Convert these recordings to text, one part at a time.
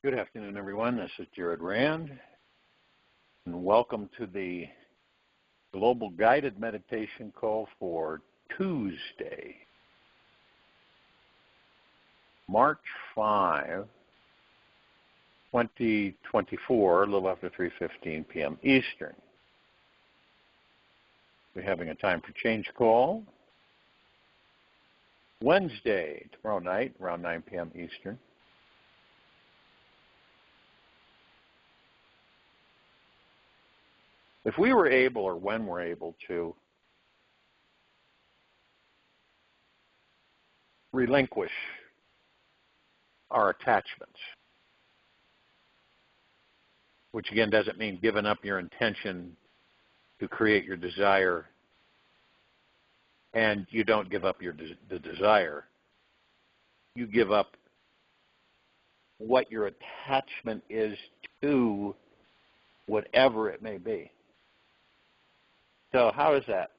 Good afternoon, everyone. This is Jared Rand, and welcome to the Global Guided Meditation Call for Tuesday, March 5, 2024, a little after 3:15 p.m. Eastern. We're having a time for change call Wednesday, tomorrow night, around 9 p.m. Eastern. If we were able, or when we're able, to relinquish our attachments, which again doesn't mean giving up your intention to create your desire, and you don't give up the desire. You give up what your attachment is to whatever it may be. So how is that?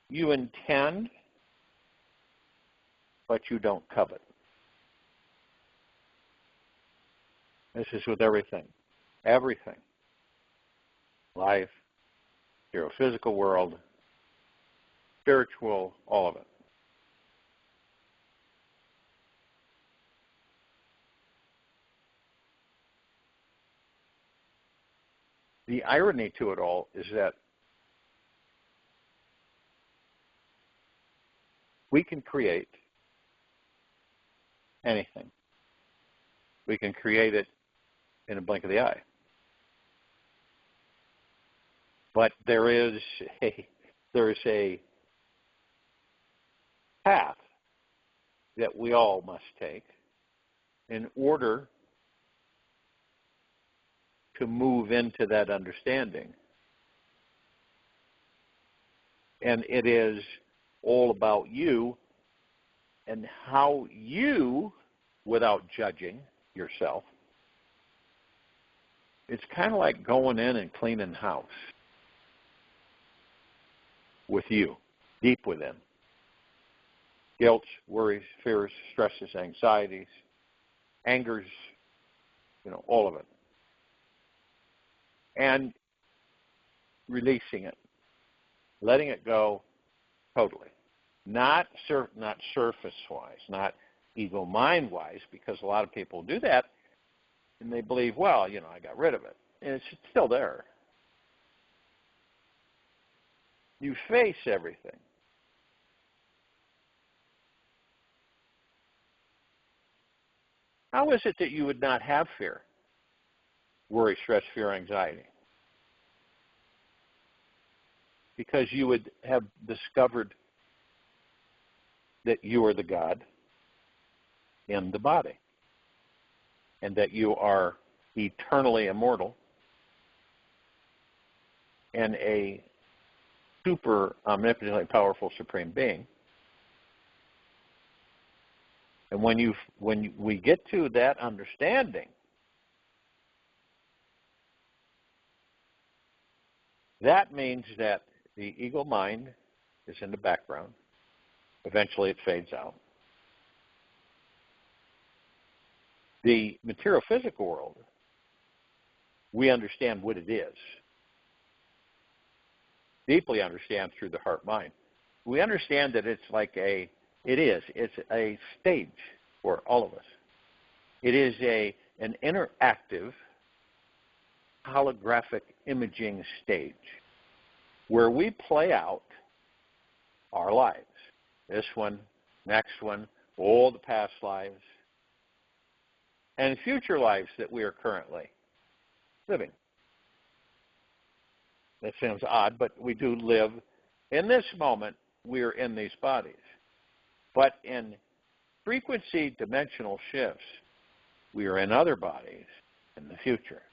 You intend, but you don't covet. This is with everything. Everything. Life, your physical world, spiritual, all of it. The irony to it all is that we can create anything. We can create it in a blink of the eye. But there is a path that we all must take in order to move into that understanding. And it is all about you and how you, without judging yourself, it's kind of like going in and cleaning house with you, deep within. Guilt, worries, fears, stresses, anxieties, angers, all of it. And releasing it, letting it go totally. Not surface-wise, not ego-mind-wise, because a lot of people do that, and they believe, well, I got rid of it. And it's still there. You face everything. How is it that you would not have fear? Worry, stress, fear, anxiety. Because you would have discovered that you are the God in the body, and that you are eternally immortal and a super omnipotently powerful supreme being. And when we get to that understanding, that means that the ego mind is in the background. Eventually it fades out. The material physical world, we understand what it is. Deeply understand through the heart mind. We understand that it's a stage for all of us. It is an interactive holographic imaging stage where we play out our lives. This one, next one, all the past lives, and future lives that we are currently living. That sounds odd, but we do live in this moment. We're in these bodies. But in frequency dimensional shifts, we are in other bodies in the future.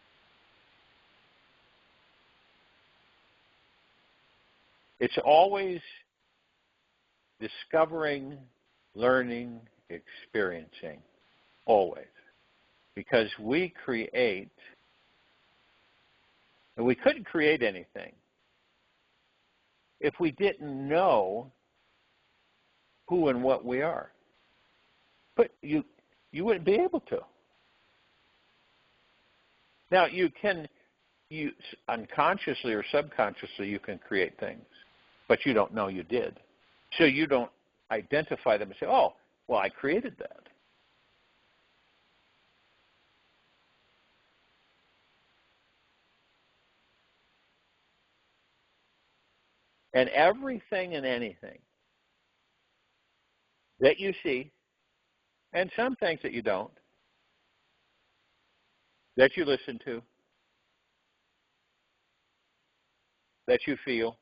It's always discovering, learning, experiencing, always. Because we create, and we couldn't create anything if we didn't know who and what we are. But you you wouldn't be able to. Now, you unconsciously or subconsciously, you can create things, but you don't know you did. So you don't identify them and say, oh, well, I created that. And everything and anything that you see, and some things that you don't, that you listen to, that you feel,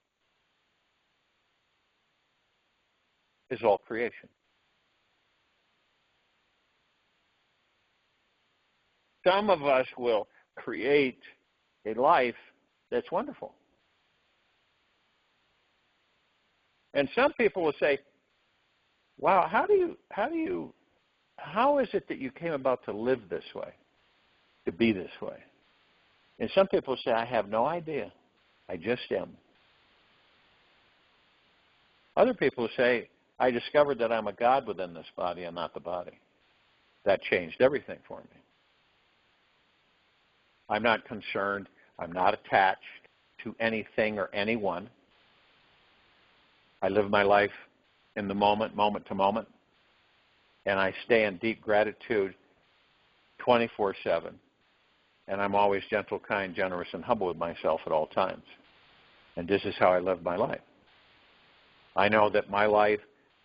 is all creation. Some of us will create a life that's wonderful. And some people will say, wow, how is it that you came about to live this way, to be this way? And some people say, I have no idea. I just am. Other people say, I discovered that I'm a God within this body and not the body. That changed everything for me. I'm not concerned. I'm not attached to anything or anyone. I live my life in the moment, moment to moment, and I stay in deep gratitude 24/7. And I'm always gentle, kind, generous, and humble with myself at all times. And this is how I live my life. I know that my life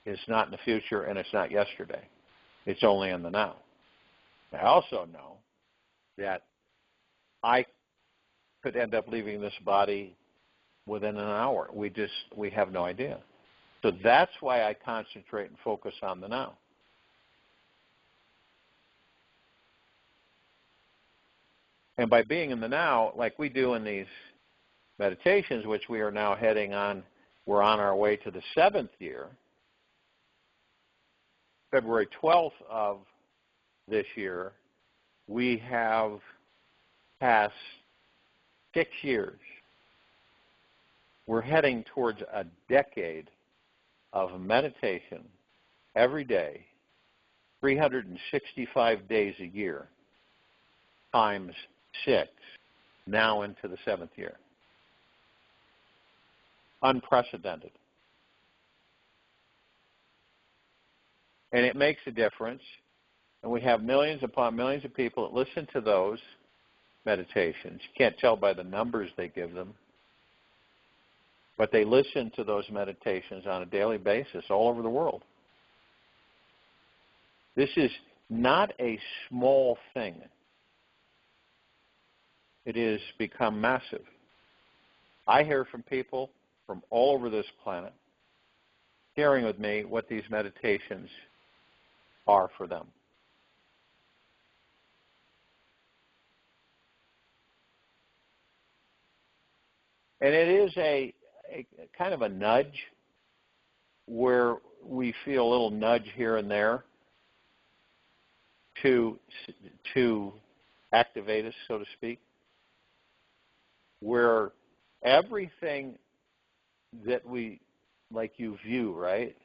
is not in the future and it's not yesterday. It's only in the now. I also know that I could end up leaving this body within an hour. We have no idea. So that's why I concentrate and focus on the now. And by being in the now, like we do in these meditations, which we are now heading on, we're on our way to the 7th year. February 12th of this year, we have passed 6 years. We're heading towards a decade of meditation every day, 365 days a year, times 6, now into the 7th year. Unprecedented. And it makes a difference. And we have millions upon millions of people that listen to those meditations. You can't tell by the numbers they give them. But they listen to those meditations on a daily basis all over the world. This is not a small thing. It has become massive. I hear from people from all over this planet sharing with me what these meditations are for them. And it is a kind of a nudge where we feel a little nudge here and there to activate us, so to speak, where everything that we, like you view, right?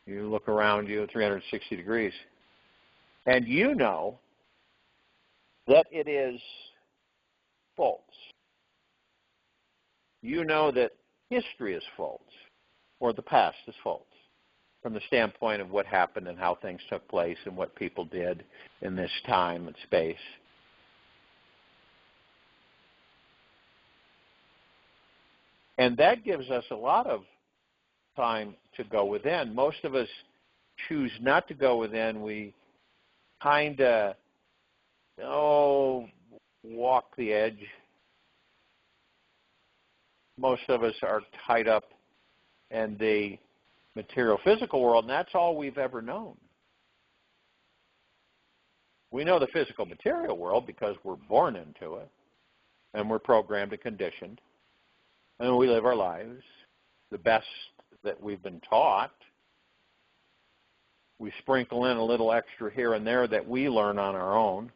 You look around you at 360 degrees, and you know that it is false. You know that history is false, or the past is false, from the standpoint of what happened and how things took place and what people did in this time and space. And that gives us a lot of time to go within. Most of us choose not to go within. We kind of, walk the edge. Most of us are tied up in the material physical world, and that's all we've ever known. We know the physical material world because we're born into it, and we're programmed and conditioned, and we live our lives the best that we've been taught. We sprinkle in a little extra here and there that we learn on our own,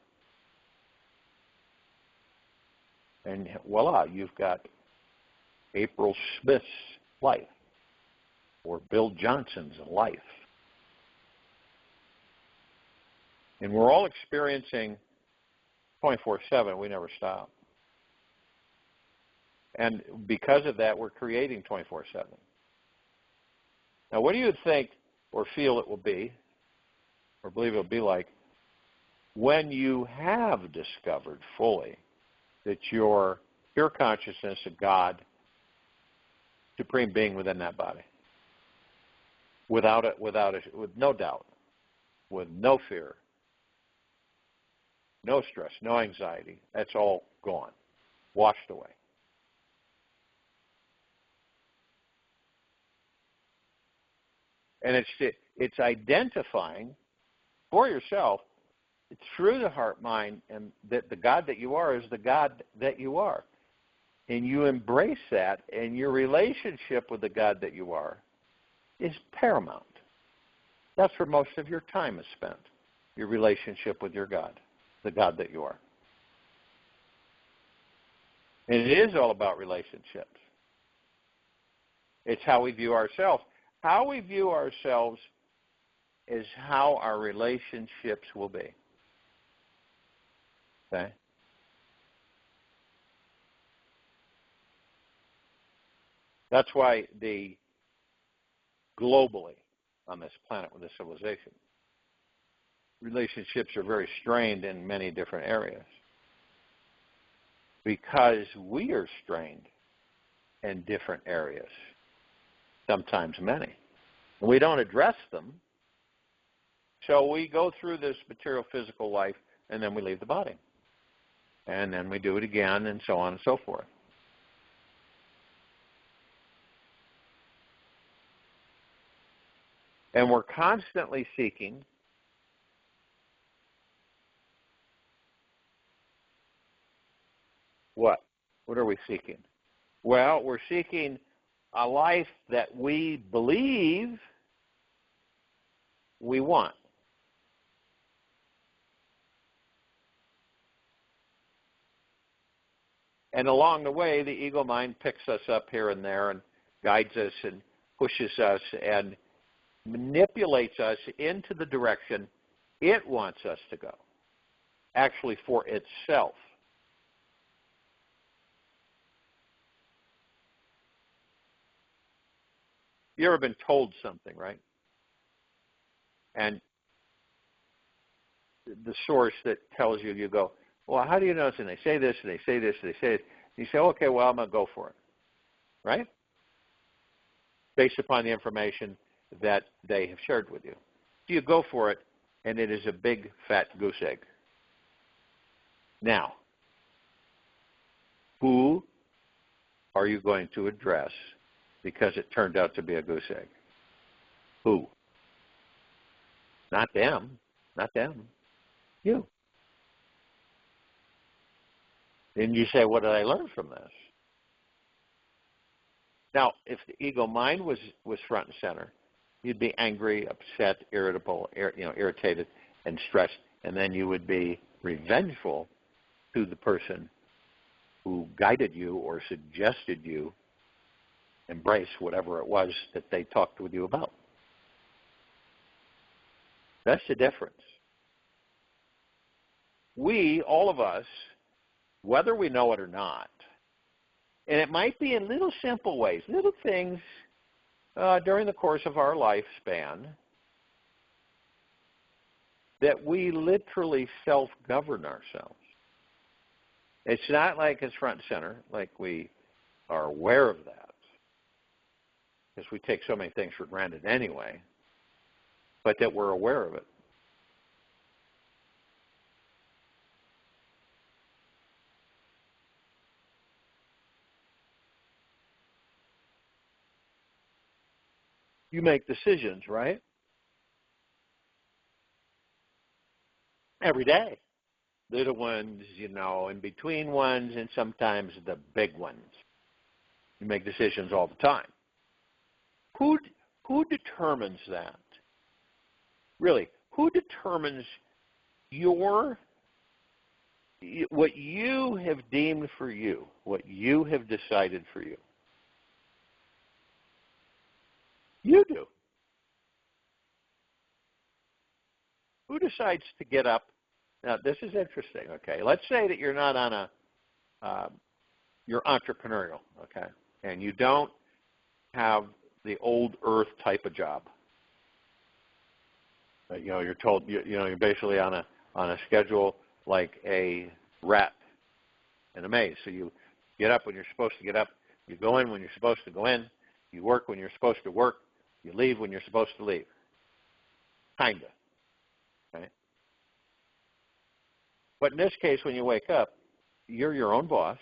and voila, you've got April Smith's life or Bill Johnson's life. And we're all experiencing 24/7. We never stop. And because of that, we're creating 24/7. Now, what do you think or feel it will be, or believe it will be like, when you have discovered fully that your pure consciousness of God, supreme being within that body, with no doubt, with no fear, no stress, no anxiety, that's all gone, washed away. And it's identifying for yourself through the heart, mind, and that the God that you are is the God that you are. And you embrace that, and your relationship with the God that you are is paramount. That's where most of your time is spent, your relationship with your God, the God that you are. And it is all about relationships. It's how we view ourselves. How we view ourselves is how our relationships will be. Okay? That's why globally on this planet with this civilization, relationships are very strained in many different areas because we are strained in different areas, sometimes many. And we don't address them, so we go through this material physical life and then we leave the body. And then we do it again and so on and so forth. And we're constantly seeking what? What are we seeking? Well, we're seeking a life that we believe we want. And along the way, the ego mind picks us up here and there and guides us and pushes us and manipulates us into the direction it wants us to go, actually for itself. You ever been told something, right? And the source that tells you, you go, well, how do you know? And they say this, and they say this, and they say it. And you say, okay, well, I'm going to go for it, right? Based upon the information that they have shared with you. So you go for it, and it is a big, fat goose egg. Now, who are you going to address because it turned out to be a goose egg? Who? Not them. Not them. You. And you say, what did I learn from this? Now, if the ego mind was front and center, you'd be angry, upset, irritable, irritated, and stressed, and then you would be revengeful to the person who guided you or suggested you embrace whatever it was that they talked with you about. That's the difference. We, all of us, whether we know it or not, and it might be in little simple ways, little things during the course of our lifespan, that we literally self-govern ourselves. It's not like it's front and center, like we are aware of that, because we take so many things for granted anyway, but that we're aware of it. You make decisions, right? Every day. Little ones, in between ones, and sometimes the big ones. You make decisions all the time. Who determines that? Really, who determines what you have deemed for you, what you have decided for you? You do. Who decides to get up? Now, this is interesting, okay? Let's say that you're not on you're entrepreneurial, okay? And you don't have the old earth type of job. You're told, you're basically on a schedule like a rat in a maze. So you get up when you're supposed to get up. You go in when you're supposed to go in. You work when you're supposed to work. You leave when you're supposed to leave. Kinda. Okay? But in this case, when you wake up, you're your own boss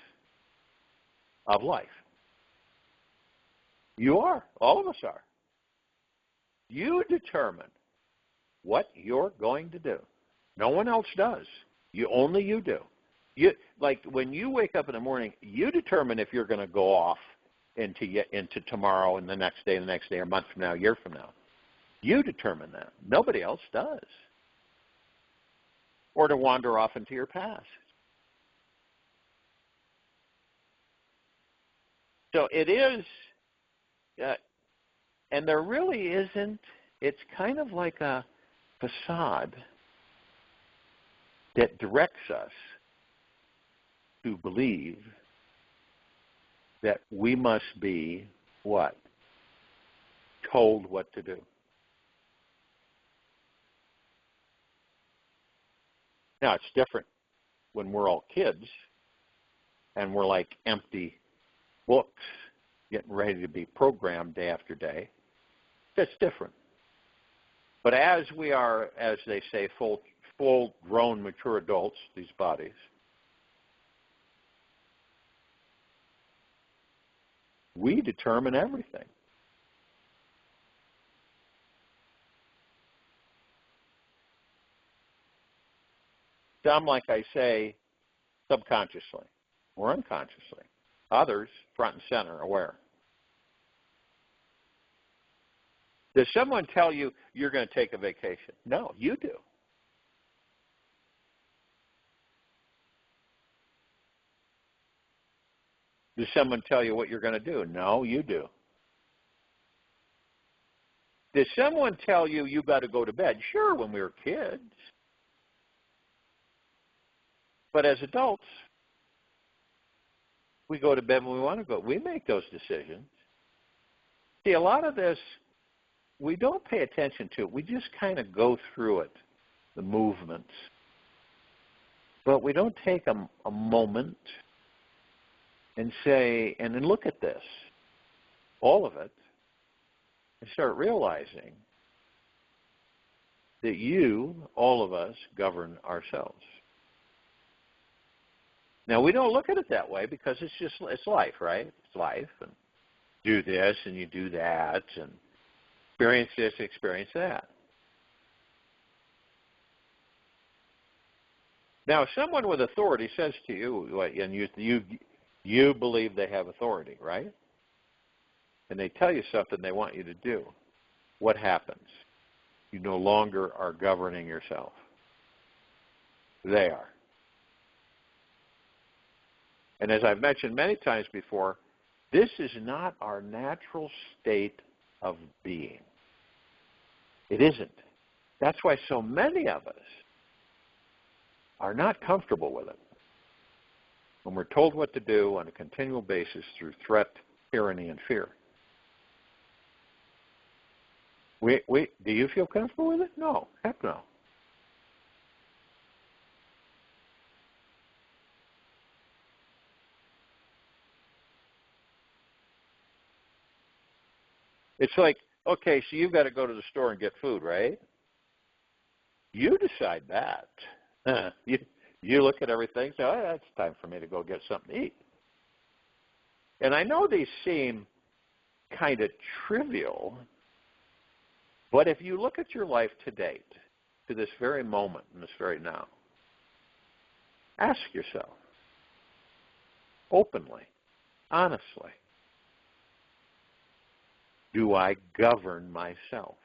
of life. You are. All of us are. You determine what you're going to do. No one else does. Only you do. Like when you wake up in the morning, you determine if you're going to go off into tomorrow and the next day, a month from now, a year from now. You determine that. Nobody else does. Or to wander off into your past. So it is, and there really isn't, it's kind of like a facade that directs us to believe that we must be what? Told what to do. Now, it's different when we're all kids and we're like empty books getting ready to be programmed day after day. That's different. But as we are, as they say, full-grown, mature adults, these bodies, we determine everything. Some, like I say, subconsciously or unconsciously. Others, front and center, aware. Does someone tell you you're going to take a vacation? No, you do. Does someone tell you what you're going to do? No, you do. Does someone tell you you got to go to bed? Sure, when we were kids. But as adults, we go to bed when we want to go. We make those decisions. See, a lot of this, we don't pay attention to it. We just kind of go through it, the movements. But we don't take a moment and say, and then look at this, all of it, and start realizing that you, all of us, govern ourselves. Now, we don't look at it that way because it's life, right? It's life, and do this and you do that, and experience this, experience that. Now, if someone with authority says to you, and you believe they have authority, right? And they tell you something they want you to do, what happens? You no longer are governing yourself. They are. And as I've mentioned many times before, this is not our natural state of being. It isn't. That's why so many of us are not comfortable with it. When we're told what to do on a continual basis through threat, tyranny, and fear. Do you feel comfortable with it? No. Heck no. It's like, okay, so you've got to go to the store and get food, right? You decide that. You look at everything, say, oh, it's time for me to go get something to eat. And I know these seem kind of trivial, but if you look at your life to date, to this very moment, and this very now, ask yourself, openly, honestly, do I govern myself?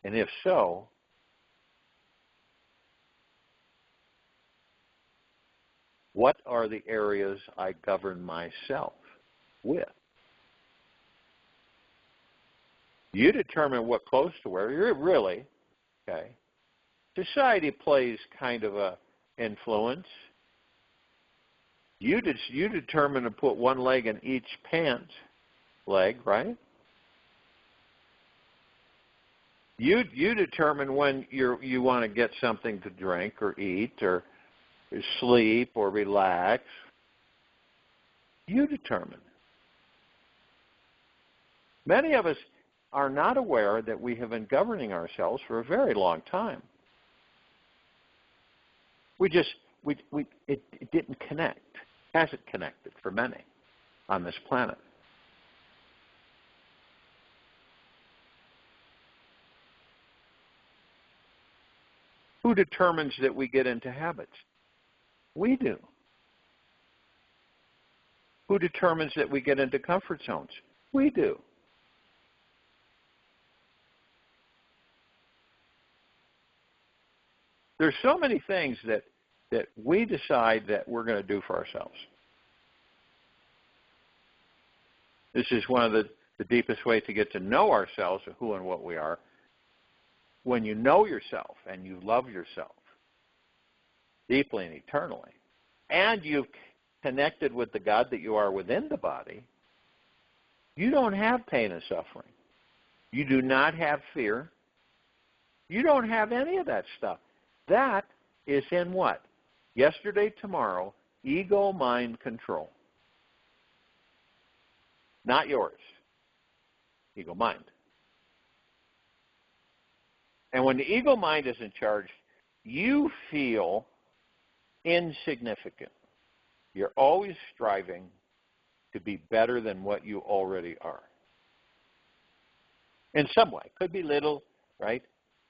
And if so, what are the areas I govern myself with? You determine what clothes to wear. You're really, okay. Society plays kind of a influence. You determine to put one leg in each pant leg, right? You determine when you want to get something to drink or eat or sleep or relax. You determine. Many of us are not aware that we have been governing ourselves for a very long time. It didn't connect. Hasn't connected for many on this planet. Who determines that we get into habits? We do. Who determines that we get into comfort zones? We do. There's so many things that we decide that we're going to do for ourselves. This is one of the deepest ways to get to know ourselves, who and what we are. When you know yourself and you love yourself deeply and eternally, and you've connected with the God that you are within the body, you don't have pain and suffering. You do not have fear. You don't have any of that stuff. That is in what? Yesterday, tomorrow, ego mind control. Not yours. Ego mind. And when the ego mind is in charge, you feel insignificant. You're always striving to be better than what you already are. In some way. Could be little, right?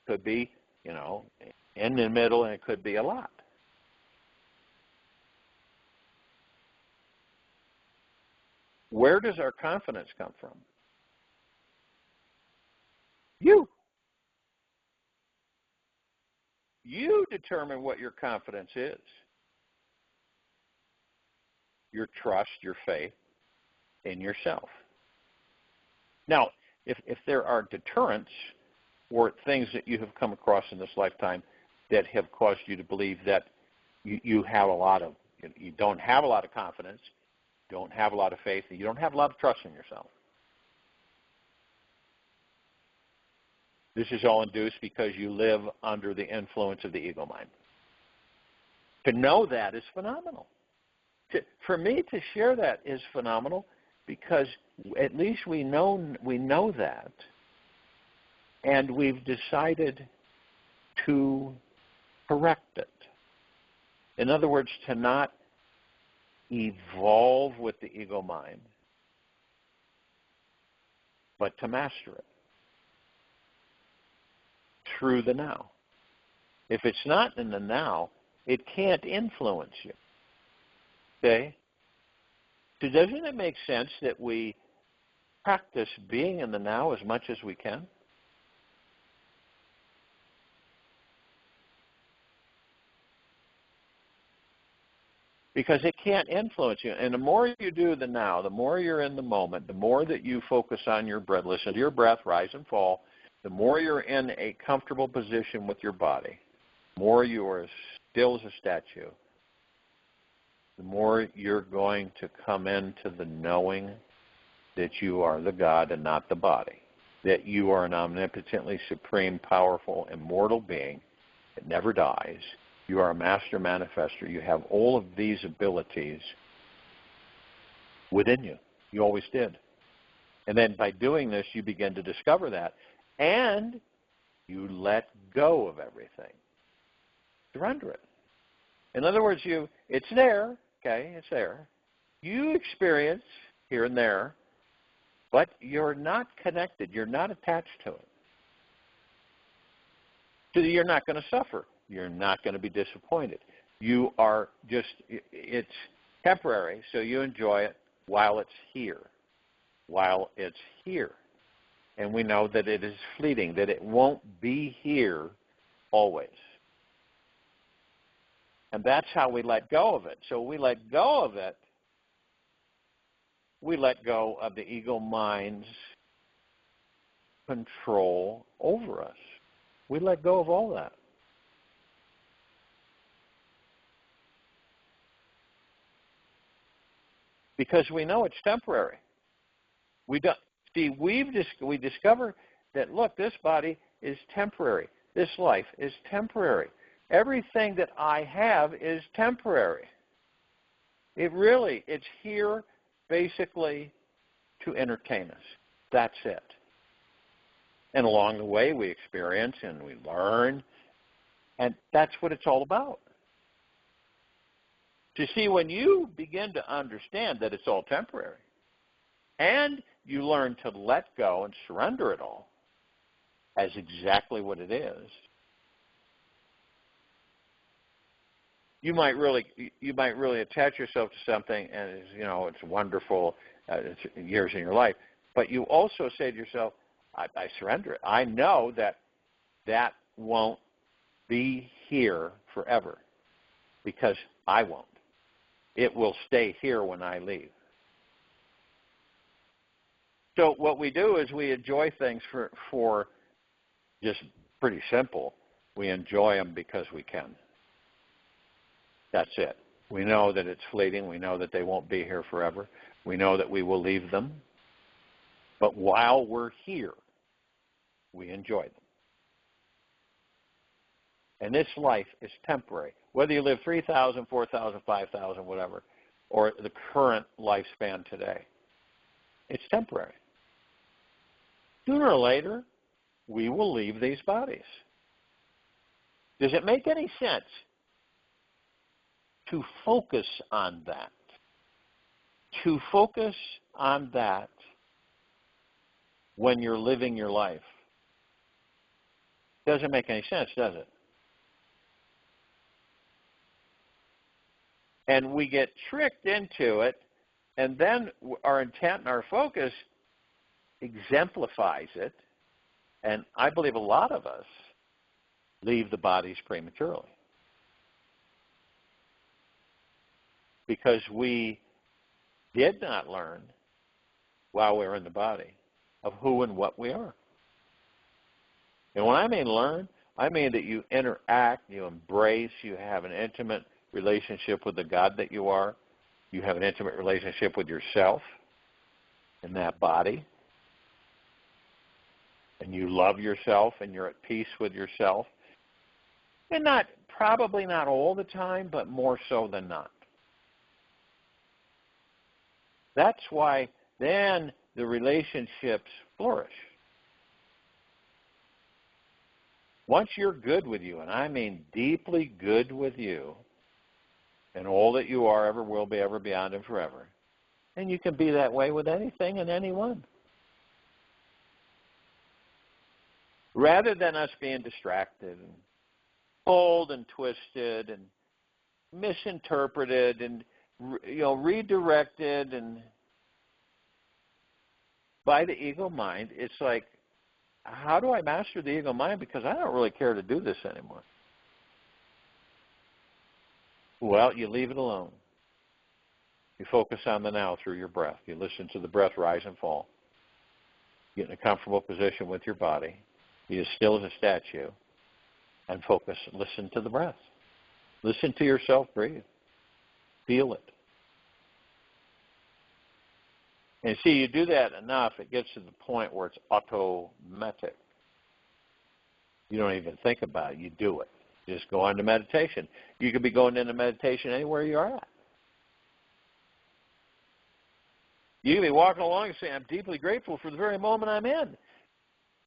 Could be, in the middle, and it could be a lot. Where does our confidence come from? You. You determine what your confidence is. Your trust, your faith in yourself. Now, if there are deterrents or things that you have come across in this lifetime that have caused you to believe that you don't have a lot of confidence, don't have a lot of faith, and you don't have a lot of trust in yourself. This is all induced because you live under the influence of the ego mind. To know that is phenomenal. For me to share that is phenomenal because at least we know that, and we've decided to correct it. In other words, to not evolve with the ego mind, but to master it through the now. If it's not in the now, it can't influence you. Okay? So doesn't it make sense that we practice being in the now as much as we can? Because it can't influence you. And the more you do the now, the more you're in the moment, the more that you focus on your breath, listen to your breath rise and fall, the more you're in a comfortable position with your body, the more you are as still as a statue, the more you're going to come into the knowing that you are the God and not the body, that you are an omnipotently supreme, powerful, immortal being that never dies. You are a master manifester. You have all of these abilities within you. You always did. And then by doing this, you begin to discover that. And you let go of everything. Surrender it. In other words, it's there, okay, it's there. You experience here and there, but you're not connected. You're not attached to it. So you're not going to suffer. You're not going to be disappointed. You are it's temporary, so you enjoy it while it's here. While it's here. And we know that it is fleeting, that it won't be here always. And that's how we let go of it. So we let go of it. We let go of the ego mind's control over us. We let go of all that. Because we know it's temporary. We discover that, look, this body is temporary. This life is temporary. Everything that I have is temporary. It's here basically to entertain us. That's it. And along the way we experience and we learn, and that's what it's all about. You see, when you begin to understand that it's all temporary, and you learn to let go and surrender it all as exactly what it is, you might really attach yourself to something, and it's wonderful, it's years in your life. But you also say to yourself, I surrender it. I know that won't be here forever because I won't. It will stay here when I leave. So what we do is we enjoy things for just pretty simple. We enjoy them because we can. That's it. We know that it's fleeting. We know that they won't be here forever. We know that we will leave them. But while we're here, we enjoy them. And this life is temporary. Whether you live 3,000, 4,000, 5,000, whatever, or the current lifespan today, it's temporary. Sooner or later, we will leave these bodies. Does it make any sense to focus on that? To focus on that when you're living your life? Doesn't make any sense, does it? And we get tricked into it, and then our intent and our focus exemplifies it, and I believe a lot of us leave the bodies prematurely because we did not learn while we were in the body of who and what we are. And when I mean learn, I mean that you interact, you embrace, you have an intimate relationship with the God that you are. You have an intimate relationship with yourself in that body. And you love yourself and you're at peace with yourself. And probably not all the time, but more so than not. That's why then the relationships flourish. Once you're good with you, and I mean deeply good with you, and all that you are, ever will be, ever beyond, and forever, and you can be that way with anything and anyone. Rather than us being distracted and pulled and twisted and misinterpreted and redirected and by the ego mind, it's like, how do I master the ego mind? Because I don't really care to do this anymore. Well, you leave it alone. You focus on the now through your breath. You listen to the breath rise and fall. Get in a comfortable position with your body. Be as still as a statue and focus. Listen to the breath. Listen to yourself breathe. Feel it. And see, you do that enough, it gets to the point where it's automatic. You don't even think about it. You do it. You just go into meditation. You could be going into meditation anywhere you're at. You can be walking along and saying, I'm deeply grateful for the very moment I'm in.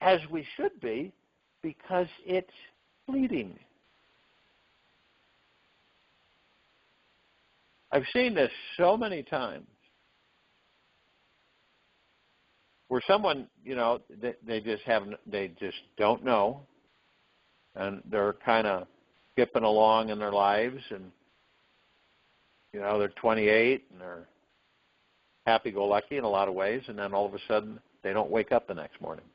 As we should be, because it's fleeting. I've seen this so many times where someone, they just don't know, and they're kind of skipping along in their lives, and they're 28 and they're happy-go-lucky in a lot of ways, and then all of a sudden they don't wake up the next morning.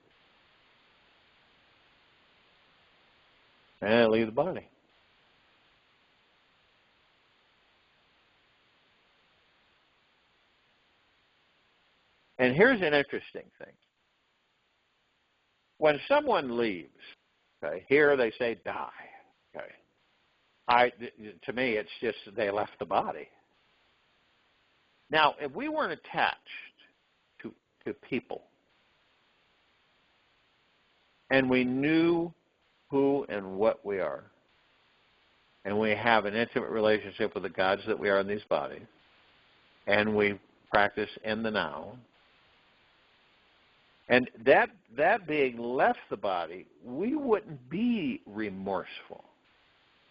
And they leave the body. And here's an interesting thing. when someone leaves, okay, here they say die. Okay, to me, it's just they left the body. Now, if we weren't attached to people, and we knew who and what we are, and we have an intimate relationship with the gods that we are in these bodies, and we practice in the now, and that being left the body, we wouldn't be remorseful,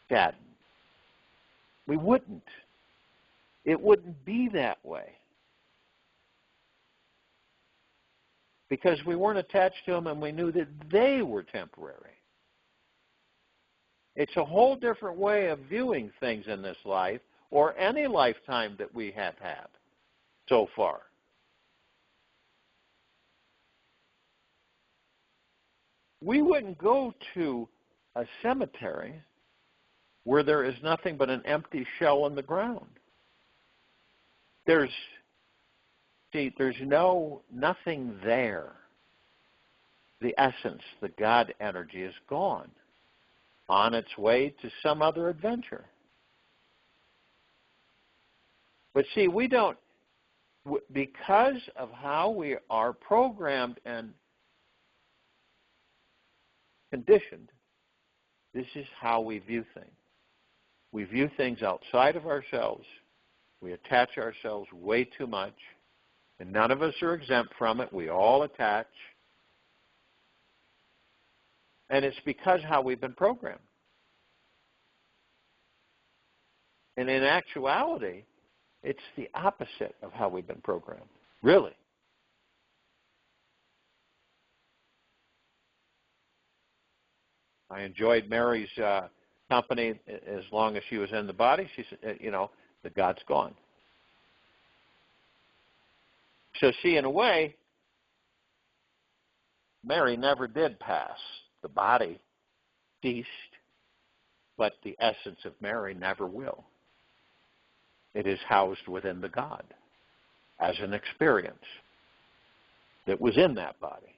saddened. We wouldn't. It wouldn't be that way. Because we weren't attached to them and we knew that they were temporary. It's a whole different way of viewing things in this life or any lifetime that we have had so far. We wouldn't go to a cemetery where there is nothing but an empty shell in the ground. There's nothing there. The essence, the God energy is gone, on its way to some other adventure. But see, we don't, because of how we are programmed and conditioned, this is how we view things. We view things outside of ourselves. We attach ourselves way too much. And none of us are exempt from it. We all attach. And it's because how we've been programmed. And in actuality, it's the opposite of how we've been programmed. Really. I enjoyed Mary's company as long as she was in the body. She said, the God's gone. So see, in a way, Mary never did pass. The body ceased, but the essence of Mary never will. It is housed within the God as an experience that was in that body.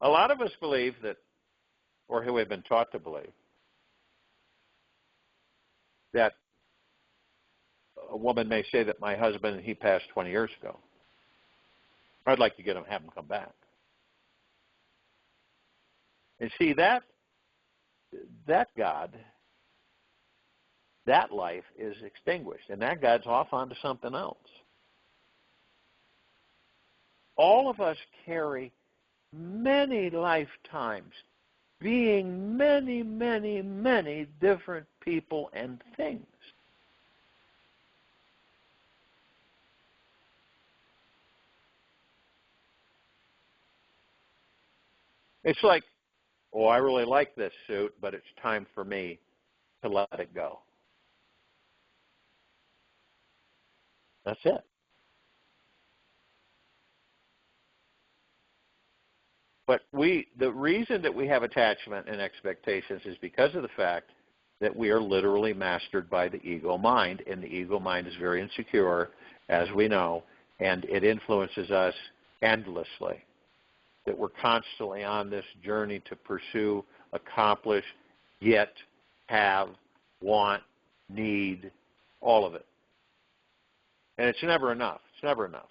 A lot of us believe that, or who have been taught to believe, that a woman may say that my husband, he passed 20 years ago. I'd like to have him come back. And see, that God, that life is extinguished, and that God's off onto something else. All of us carry many lifetimes, being many, many, many different people and things. It's like, oh, I really like this suit, but it's time for me to let it go. That's it. But the reason that we have attachment and expectations is because of the fact that we are literally mastered by the ego mind, and the ego mind is very insecure, as we know, and it influences us endlessly. That we're constantly on this journey to pursue, accomplish, get, have, want, need, all of it. And it's never enough. It's never enough.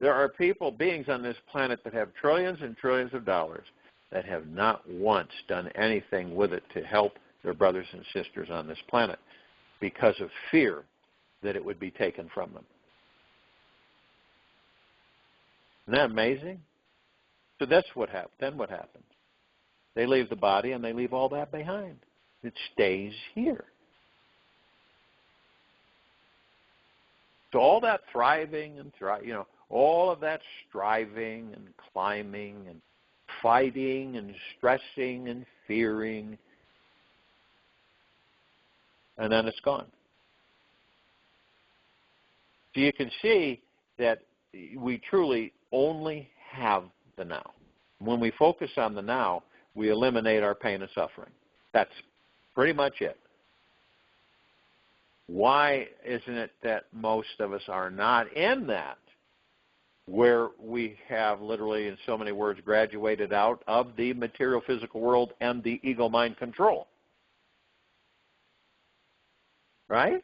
There are beings on this planet that have trillions and trillions of dollars that have not once done anything with it to help their brothers and sisters on this planet because of fear that it would be taken from them. Isn't that amazing? So that's what happens. Then what happens? They leave the body and they leave all that behind. It stays here. So all that thriving and all of that striving and climbing and fighting and stressing and fearing, and then it's gone. So you can see that we truly only have the now. When we focus on the now, we eliminate our pain and suffering. That's pretty much it. Why isn't it that most of us are not in that? where we have literally, in so many words, graduated out of the material physical world and the ego-mind control. Right?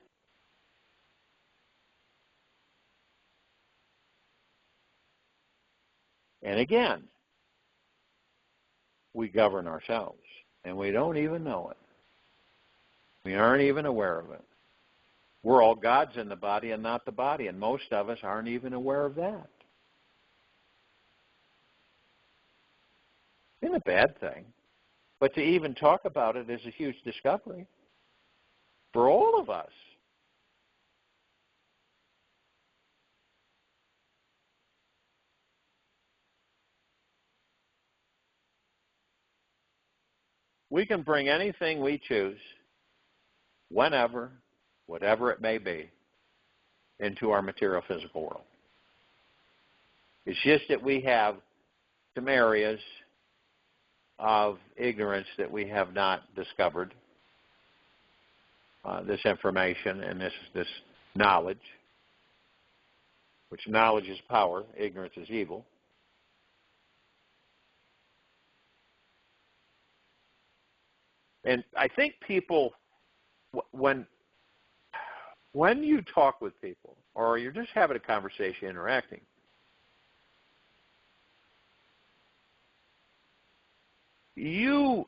And again, we govern ourselves, and we don't even know it. We aren't even aware of it. We're all gods in the body and not the body, and most of us aren't even aware of that. It's a bad thing. But to even talk about it is a huge discovery for all of us. We can bring anything we choose, whenever, whatever it may be, into our material physical world. It's just that we have some areas of ignorance that we have not discovered this information and this knowledge, which knowledge is power, ignorance is evil. And I think people, when you talk with people, or you're just having a conversation, interacting, you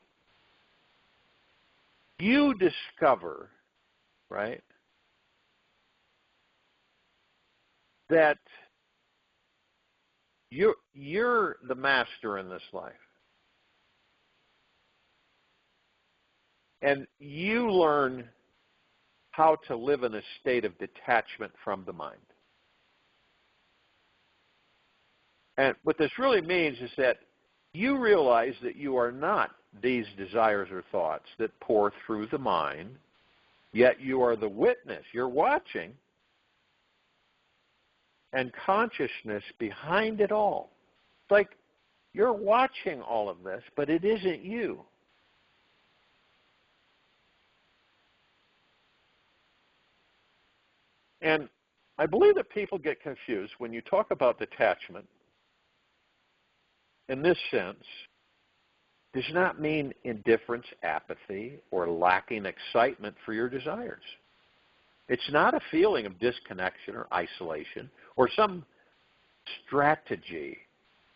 discover, right, that you're the master in this life. And you learn how to live in a state of detachment from the mind. And what this really means is that you realize that you are not these desires or thoughts that pour through the mind, yet you are the witness. You're watching, and consciousness behind it all. It's like you're watching all of this, but it isn't you. And I believe that people get confused when you talk about detachment. In this sense, does not mean indifference, apathy, or lacking excitement for your desires. It's not a feeling of disconnection or isolation or some strategy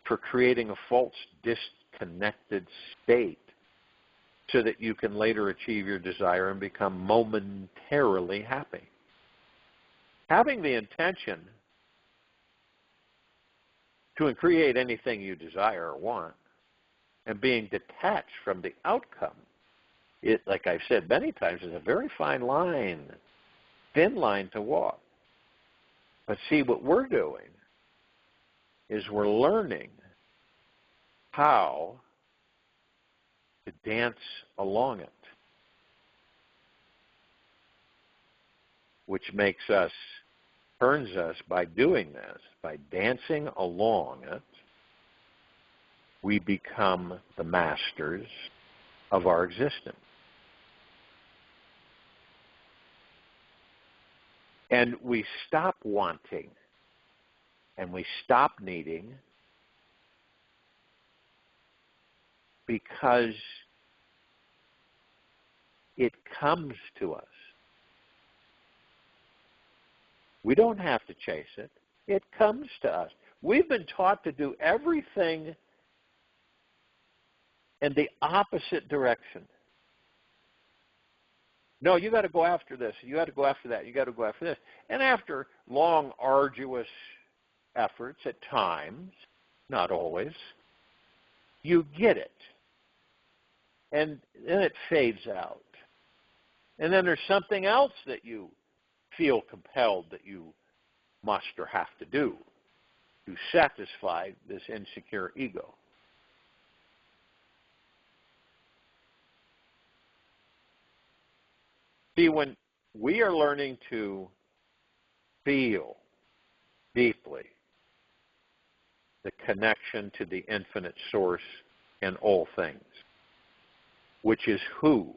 for creating a false disconnected state so that you can later achieve your desire and become momentarily happy. Having the intention to create anything you desire or want and being detached from the outcome, it, like I've said many times, is a very fine line, thin line to walk. But see, what we're doing is we're learning how to dance along it, which turns us, by doing this, by dancing along it, we become the masters of our existence. And we stop wanting, and we stop needing, because it comes to us. We don't have to chase it. It comes to us. We've been taught to do everything in the opposite direction. No, you got to go after this. You got to go after that. You got to go after this. And after long, arduous efforts at times, not always, you get it. And then it fades out. And then there's something else that you feel compelled that you must or have to do to satisfy this insecure ego. See, when we are learning to feel deeply the connection to the infinite source in all things, which is who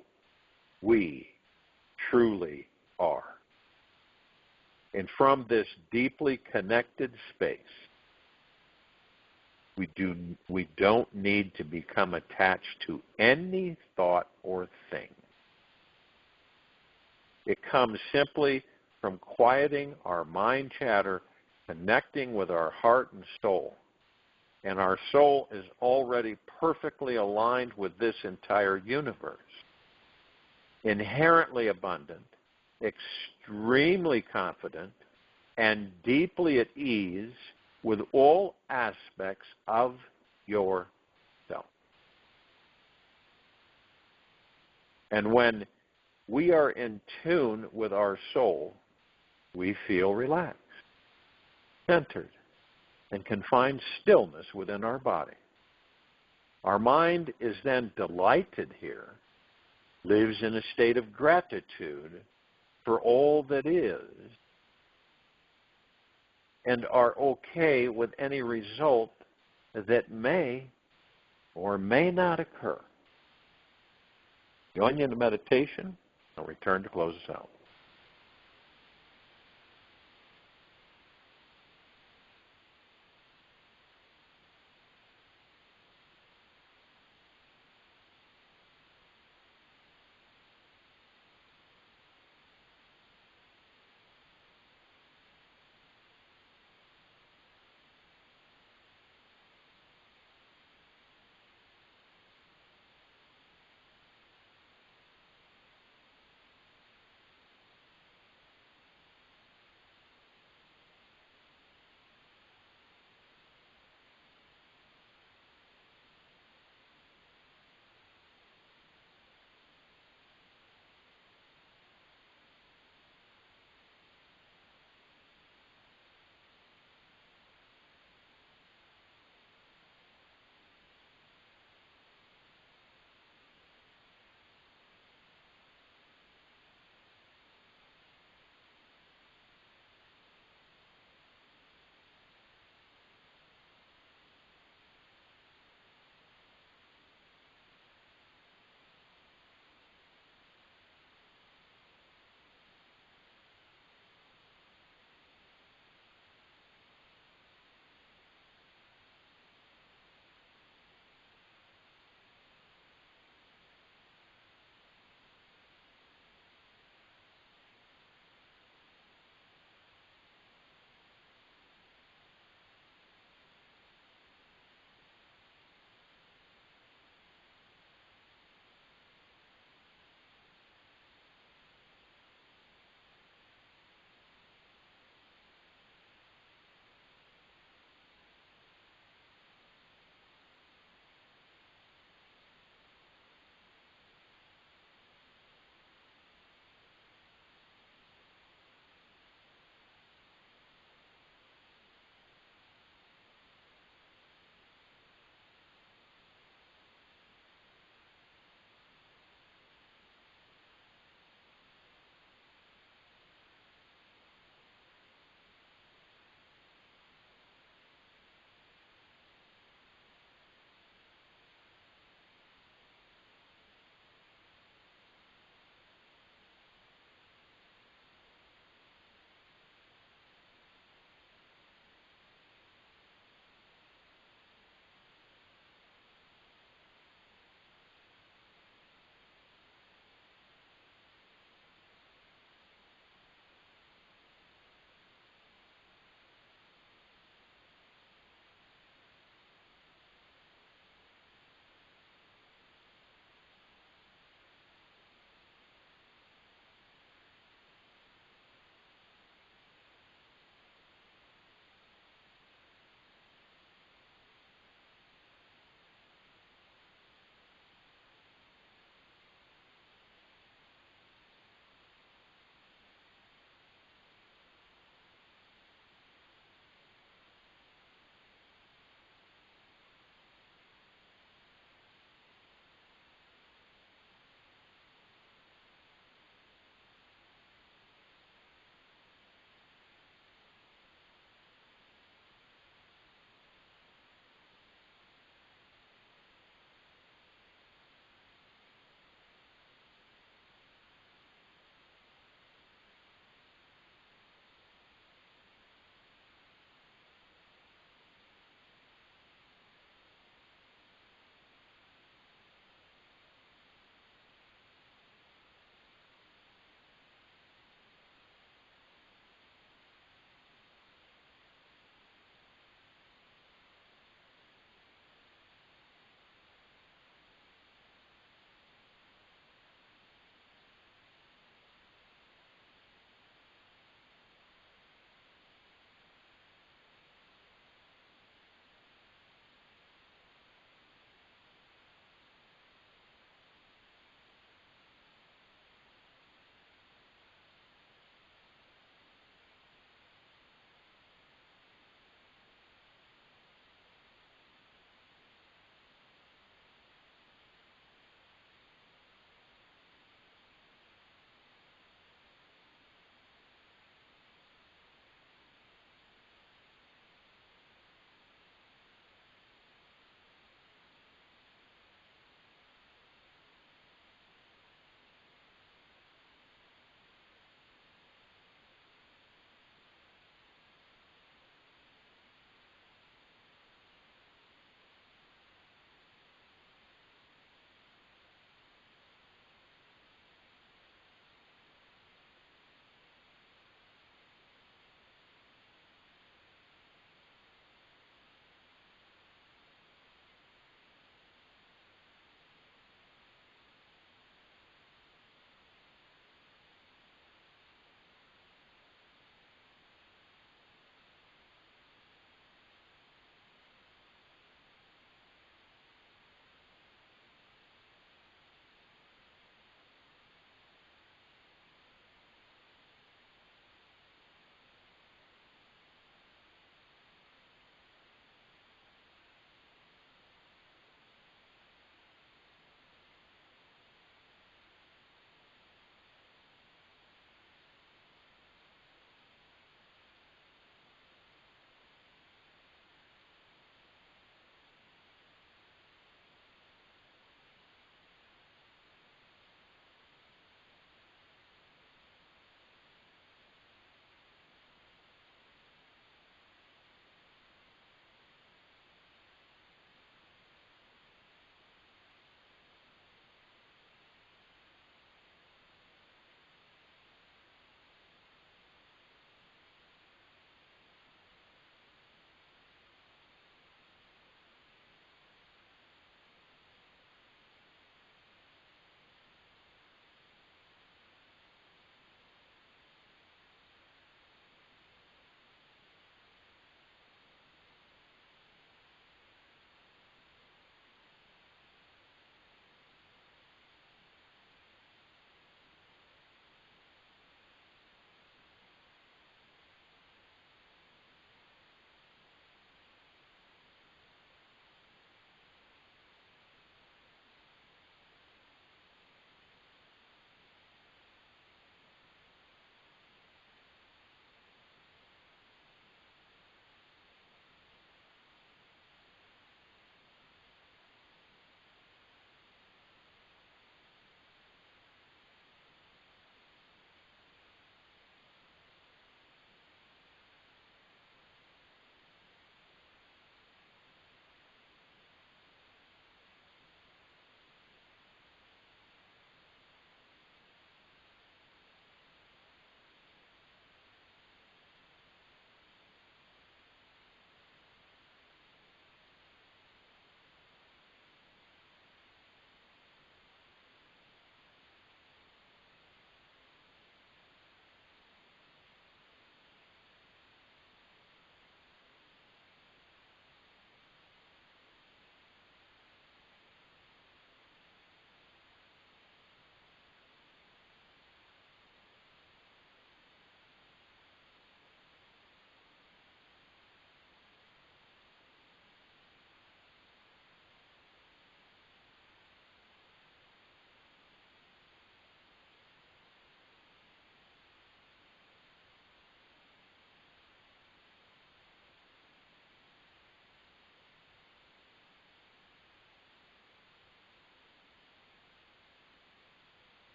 we truly are. And from this deeply connected space, We don't need to become attached to any thought or thing. It comes simply from quieting our mind chatter, connecting with our heart and soul. And our soul is already perfectly aligned with this entire universe. Inherently abundant, extremely confident, and deeply at ease with all aspects of yourself. And when we are in tune with our soul, we feel relaxed, centered, and can find stillness within our body. Our mind is then delighted here, lives in a state of gratitude for all that is, and are okay with any result that may or may not occur. Join you in the meditation. I'll return to close us out.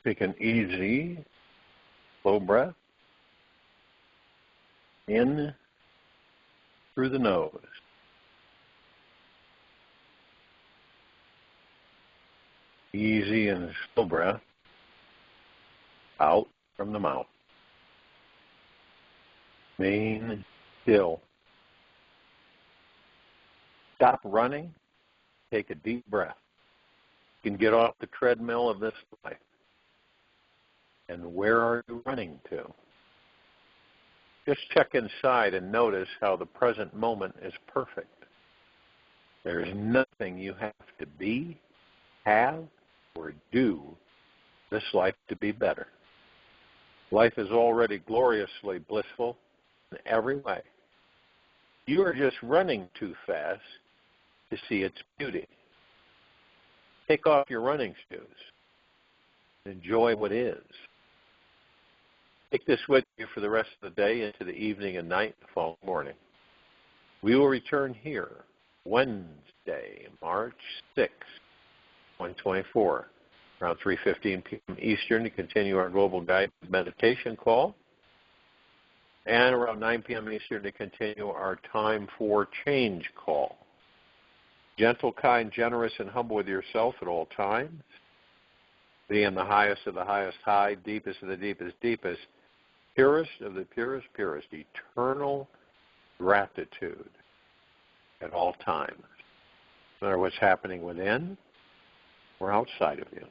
Take an easy, slow breath in through the nose. Easy and slow breath out from the mouth. Remain still. Stop running. Take a deep breath. You can get off the treadmill of this life. And where are you running to? Just check inside and notice how the present moment is perfect. There is nothing you have to be, have, or do this life to be better. Life is already gloriously blissful in every way. You are just running too fast to see its beauty. Take off your running shoes. Enjoy what is. Take this with you for the rest of the day into the evening and night, the following morning. We will return here Wednesday, March 6, 2024, around 3:15 p.m. Eastern to continue our global guided meditation call, and around 9 p.m. Eastern to continue our Time for Change call. Gentle, kind, generous, and humble with yourself at all times. Being the highest of the highest high, deepest of the deepest deepest, purest of the purest purest, eternal gratitude at all times. No matter what's happening within or outside of you.